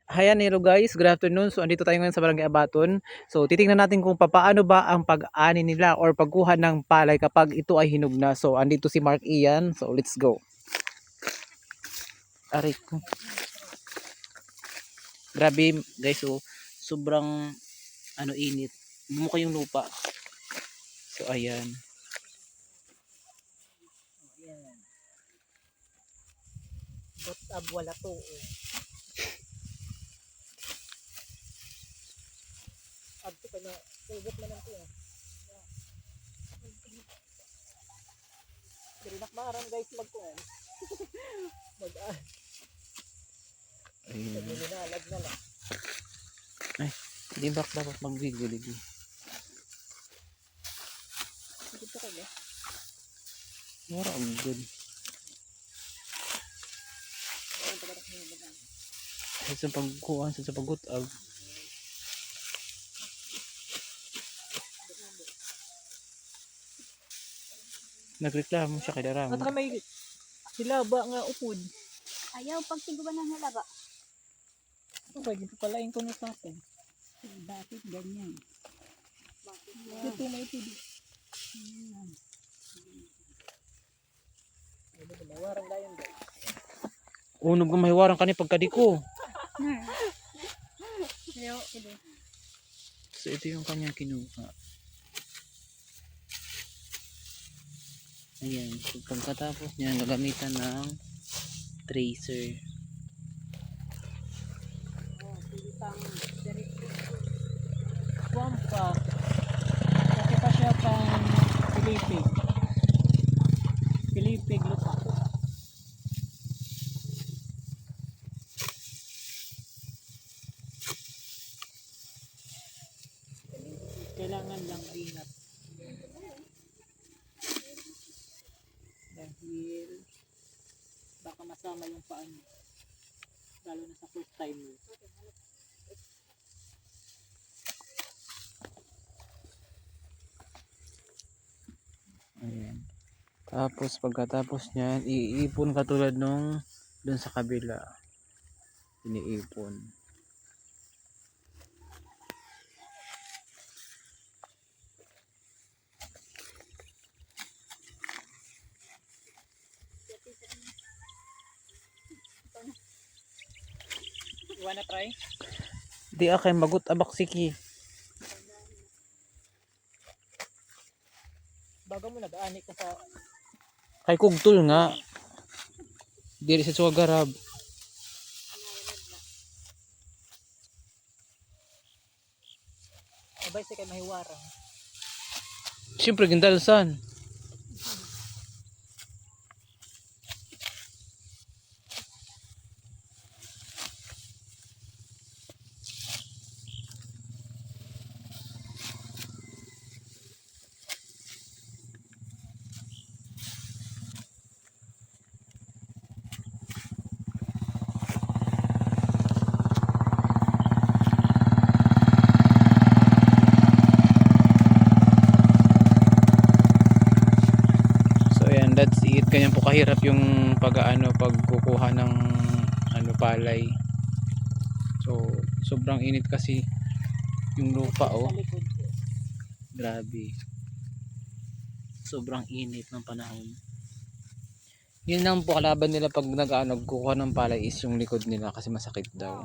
Hayan, hello guys, good afternoon. So andito tayo ngayon sa Barangay Abaton. So titingnan natin kung paano ba ang pag-ani nila or pagkuha ng palay kapag ito ay hinog na. So andito si Mark Ian. So let's go. Aray ko. Grabe guys, so sobrang init. Bumuka yung lupa. So ayan. But wala to. Abto ka na, silgot na lang to. Dirinak maram guys magkuhan. Ayun. Ninalag na lang. Ay, hindi ba dapat mag-video lagi? Dito ka ba? Mura ang good. Sa pagkuhan, sa pagutag. Nagreklamo siya kay Darang. At may silaba nga upod. Ayaw pag tiguan ng halaba. Okay, dito pala yung kuno sa atin. Bakit ganyan? Dito may upod. Mawarang dayon guys. Unog ng mahiwarang kani pagkadiko. Ayaw, ito. So ito yung kanyang kinuha. Ayan, so pagkatapos niya nagamitan ng tracer. Wampa. Kasi pa siya pang pilipig. Pilipig lupa. Kailangan lang ingat. Dahil baka masama yung paa niyo. Lalo na sa first timer. Ayan. Tapos pagkatapos niyan, iipon katulad nung dun sa kabila. Iniipon. You wanna try? Di akay magut abak siki. Baga mo nag-aani ka sa Kay kugtul nga. Diri sa suwagarab. abay sa kay mahiwarang. Siyempre gindalsan. That's it. Ganyan po kahirap yung pagkukuha ng palay. So sobrang init kasi yung lupa Sa likod. grabe. Sobrang init ng panahon. Yun lang po kalaban nila pag nagkukuha ng palay is yung likod nila kasi masakit daw.